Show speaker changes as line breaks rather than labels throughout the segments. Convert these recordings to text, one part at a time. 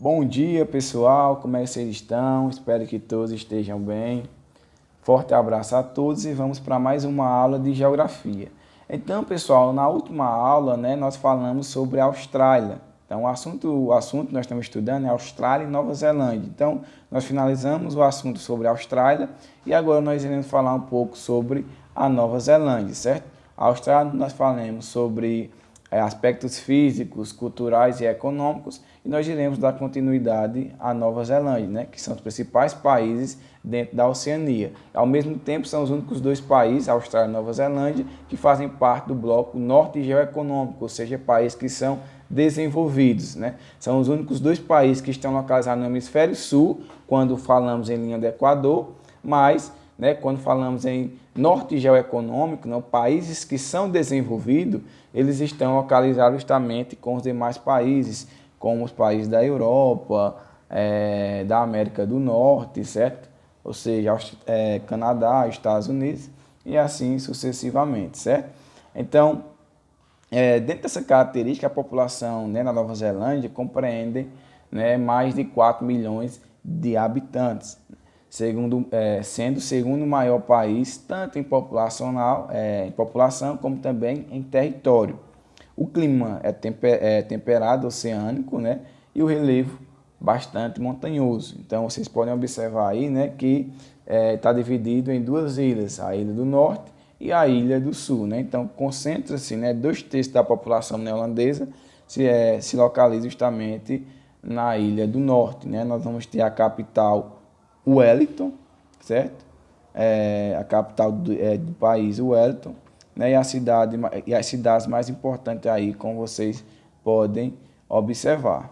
Bom dia, pessoal. Como é que vocês estão? Espero que todos estejam bem. Forte abraço a todos e vamos para mais uma aula de geografia. Então, pessoal, na última aula, nós falamos sobre a Austrália. Então, o assunto que nós estamos estudando é Austrália e Nova Zelândia. Então, nós finalizamos o assunto sobre a Austrália e agora nós iremos falar um pouco sobre a Nova Zelândia, certo? A Austrália nós falamos sobre aspectos físicos, culturais e econômicos, e nós iremos dar continuidade à Nova Zelândia, que são os principais países dentro da Oceania. Ao mesmo tempo, são os únicos dois países, Austrália e Nova Zelândia, que fazem parte do bloco norte geoeconômico, ou seja, países que são desenvolvidos. São os únicos dois países que estão localizados no hemisfério sul, quando falamos em linha do Equador, mas quando falamos em norte geoeconômico, países que são desenvolvidos, eles estão localizados justamente com os demais países, como os países da Europa, da América do Norte, certo? Ou seja, Canadá, Estados Unidos e assim sucessivamente, certo? Então, dentro dessa característica, a população na Nova Zelândia compreende mais de 4 milhões de habitantes, sendo o segundo maior país, tanto em população como também em território. O clima é temperado, oceânico, e o relevo bastante montanhoso. Então, vocês podem observar aí que está dividido em duas ilhas, a Ilha do Norte e a Ilha do Sul. Então, concentra-se, 2/3 da população neerlandesa se localiza justamente na Ilha do Norte. Nós vamos ter a capital Wellington, certo? A capital do país, Wellington, e as cidades mais importantes aí, como vocês podem observar.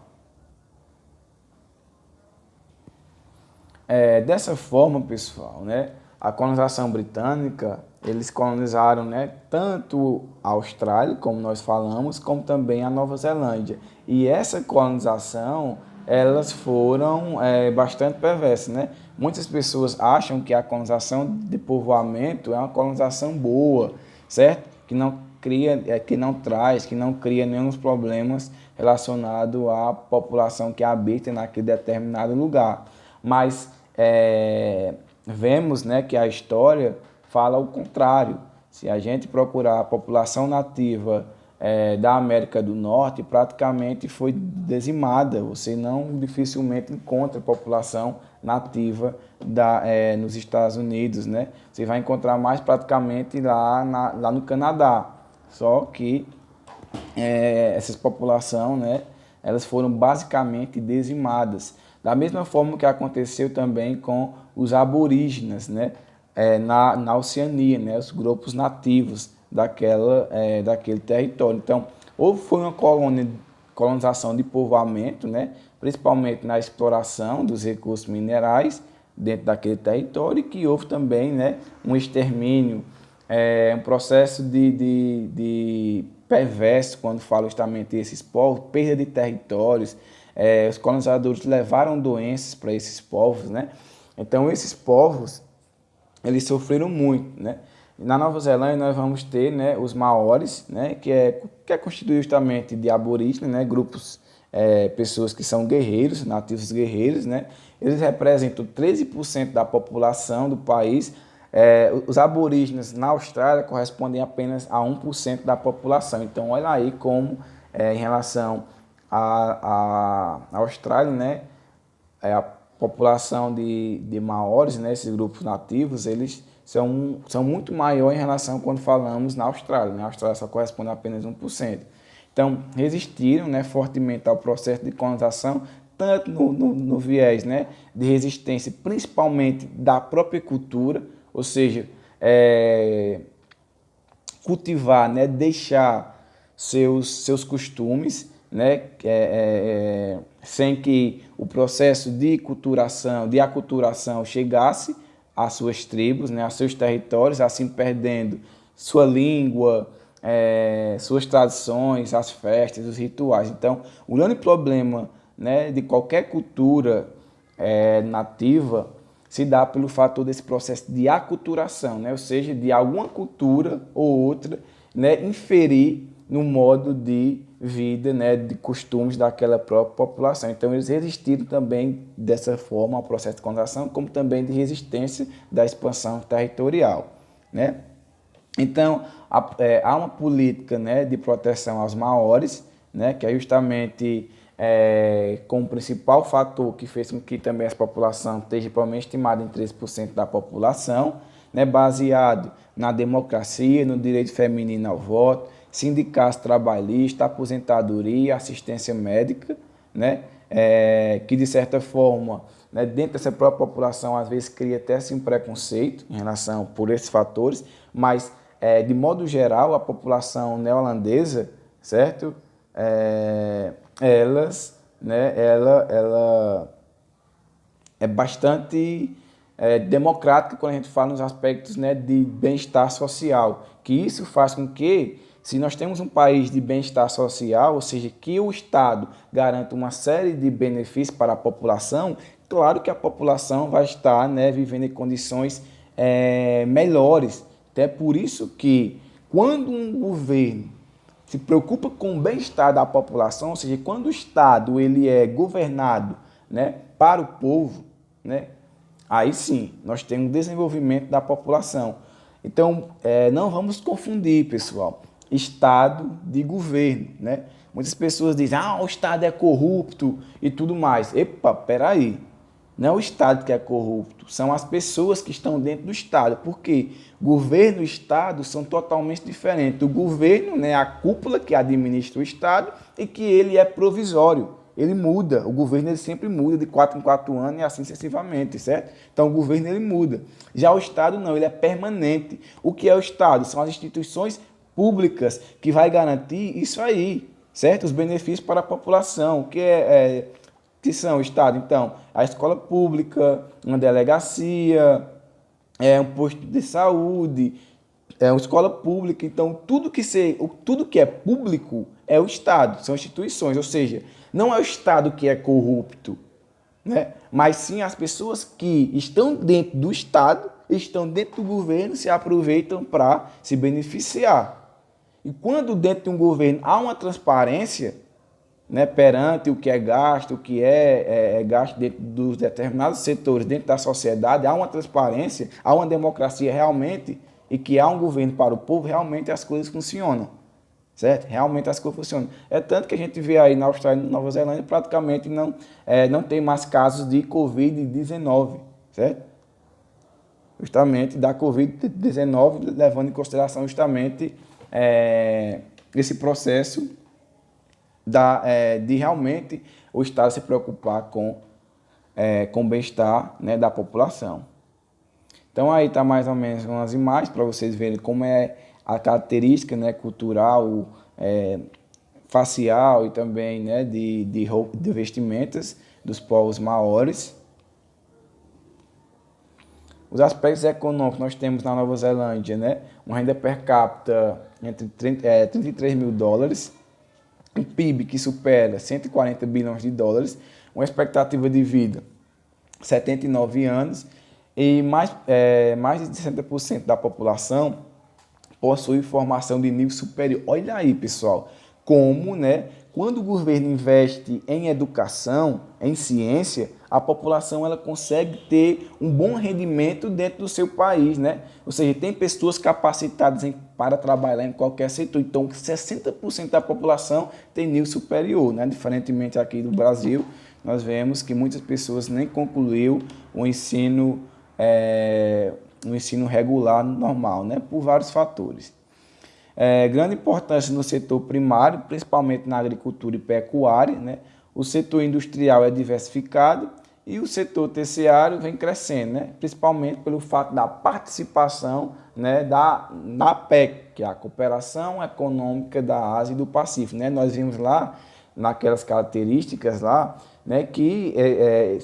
Dessa forma, pessoal, a colonização britânica, eles colonizaram tanto a Austrália, como nós falamos, como também a Nova Zelândia. E essa colonização, elas foram bastante perversas, Muitas pessoas acham que a colonização de povoamento é uma colonização boa, certo? Que não cria nenhum problemas relacionados à população que habita naquele determinado lugar. Mas vemos que a história fala o contrário. Se a gente procurar a população nativa da América do Norte, praticamente foi dizimada. Você não dificilmente encontra população nativa nos Estados Unidos. Você vai encontrar mais praticamente lá no Canadá. Só que essas populações, elas foram basicamente dizimadas. Da mesma forma que aconteceu também com os aborígenes, na Oceania, os grupos nativos daquele território. Então, foi uma colonização de povoamento, principalmente na exploração dos recursos minerais dentro daquele território, e que houve também um extermínio, um processo de perverso, quando falo justamente esses povos, perda de territórios. Os colonizadores levaram doenças para esses povos, Então, esses povos, eles sofreram muito, Na Nova Zelândia, nós vamos ter os maoris, que é constituído justamente de aborígenes, grupos, pessoas que são guerreiros, nativos guerreiros, Eles representam 13% da população do país. Os aborígenes na Austrália correspondem apenas a 1% da população. Então, olha aí como, em relação à Austrália, a população de maoris, esses grupos nativos, eles são muito maior em relação quando falamos na Austrália. A Austrália só corresponde a apenas 1%. Então, resistiram fortemente ao processo de colonização, tanto no viés de resistência, principalmente da própria cultura, ou seja, cultivar, deixar seus costumes, sem que o processo de aculturação chegasse às suas tribos, a seus territórios, assim perdendo sua língua, suas tradições, as festas, os rituais. Então, o grande problema de qualquer cultura nativa se dá pelo fator desse processo de aculturação, ou seja, de alguma cultura ou outra inferir no modo de vida, né, de costumes daquela própria população. Então, eles resistiram também dessa forma ao processo de colonização, como também de resistência da expansão territorial, né? Então, há uma política, né, de proteção aos maores, né, que é justamente como principal fator que fez com que também essa população esteja provavelmente estimada em 13% da população, né, baseado na democracia, no direito feminino ao voto, sindicatos trabalhistas, aposentadoria, assistência médica, né, que de certa forma, né, dentro dessa própria população, às vezes cria até assim, um preconceito em relação por esses fatores, mas de modo geral, a população neozelandesa, certo? Ela é bastante democrática quando a gente fala nos aspectos, né, de bem-estar social, que isso faz com que, se nós temos um país de bem-estar social, ou seja, que o Estado garanta uma série de benefícios para a população, claro que a população vai estar, né, vivendo em condições melhores. Até por isso que, quando um governo se preocupa com o bem-estar da população, ou seja, quando o Estado ele é governado, né, para o povo, né, aí sim, nós temos um desenvolvimento da população. Então, não vamos confundir, pessoal, Estado de governo, né? Muitas pessoas dizem, o Estado é corrupto e tudo mais. Epa, peraí. Não é o Estado que é corrupto, são as pessoas que estão dentro do Estado. Porque governo e Estado são totalmente diferentes. O governo, né, é a cúpula que administra o Estado e que ele é provisório. Ele muda, o governo ele sempre muda de 4 em 4 anos e assim sucessivamente, certo? Então o governo ele muda. Já o Estado não, ele é permanente. O que é o Estado? São as instituições públicas que vai garantir isso aí, certo? Os benefícios para a população, que são o Estado. Então, a escola pública, uma delegacia, um posto de saúde, uma escola pública. Então, tudo que é público é o Estado, são instituições. Ou seja, não é o Estado que é corrupto, né? Mas sim as pessoas que estão dentro do Estado, estão dentro do governo, se aproveitam para se beneficiar. E quando dentro de um governo há uma transparência, né, perante o que é gasto, o que é gasto dentro dos determinados setores, dentro da sociedade, há uma transparência, há uma democracia realmente, e que há um governo para o povo, realmente as coisas funcionam, certo? Realmente as coisas funcionam. É tanto que a gente vê aí na Austrália e na Nova Zelândia, praticamente não tem mais casos de Covid-19, certo? Justamente da Covid-19, levando em consideração justamente esse processo de realmente o Estado se preocupar com o bem-estar, né, da população. Então aí está mais ou menos umas imagens para vocês verem como é a característica, né, cultural, facial e também, né, de vestimentas dos povos maores. Os aspectos econômicos nós temos na Nova Zelândia, né, uma renda per capita entre 33 mil dólares, um PIB que supera 140 bilhões de dólares, uma expectativa de vida 79 anos e mais de 60% da população possui formação de nível superior. Olha aí, pessoal, como, né, quando o governo investe em educação, em ciência, a população ela consegue ter um bom rendimento dentro do seu país, né? Ou seja, tem pessoas capacitadas para trabalhar em qualquer setor. Então, 60% da população tem nível superior, né? Diferentemente aqui do Brasil, nós vemos que muitas pessoas nem concluiu o ensino regular normal, né? Por vários fatores. Grande importância no setor primário, principalmente na agricultura e pecuária, né? O setor industrial é diversificado e o setor terciário vem crescendo, né? Principalmente pelo fato da participação, né, da APEC, que é a Cooperação Econômica da Ásia e do Pacífico, né? Nós vimos lá, naquelas características lá, né, que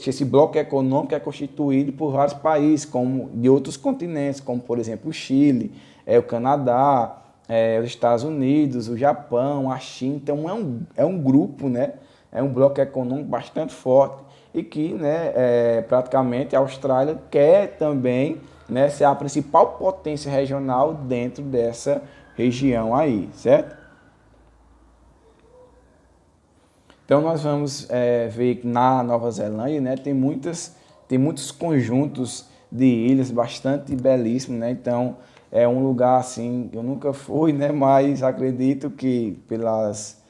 esse bloco econômico é constituído por vários países, como de outros continentes, como por exemplo o Chile, o Canadá, os Estados Unidos, o Japão, a China. Então é um grupo, né, é um bloco econômico bastante forte e que, né, praticamente a Austrália quer também, né, ser a principal potência regional dentro dessa região aí, certo? Então nós vamos ver que na Nova Zelândia, né, tem muitos conjuntos de ilhas bastante belíssimos, né? Então é um lugar assim, eu nunca fui, né, mas acredito que pelas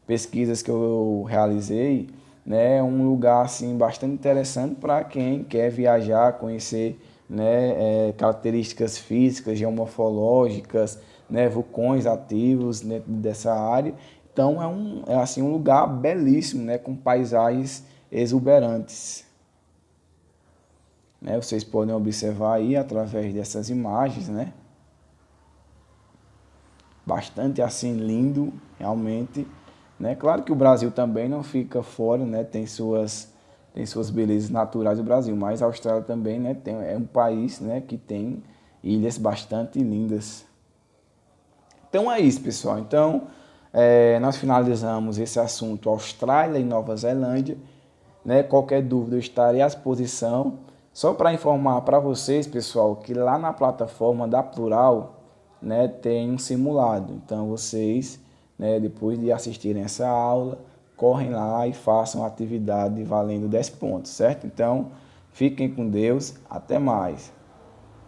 pesquisas que eu realizei, né, é um lugar assim bastante interessante para quem quer viajar, conhecer, né, características físicas, geomorfológicas, né, vulcões ativos dentro dessa área. Então é assim um lugar belíssimo, né, com paisagens exuberantes, né? Vocês podem observar aí através dessas imagens, né? Bastante assim lindo, realmente, né? Claro que o Brasil também não fica fora, né? Tem suas belezas naturais do Brasil, mas a Austrália também, né, é um país, né, que tem ilhas bastante lindas. Então é isso, pessoal. Então, nós finalizamos esse assunto Austrália e Nova Zelândia, né? Qualquer dúvida eu estarei à disposição. Só para informar para vocês, pessoal, que lá na plataforma da Plural, né, tem um simulado. Então vocês, né, depois de assistirem essa aula, correm lá e façam a atividade valendo 10 pontos, certo? Então, fiquem com Deus. Até mais.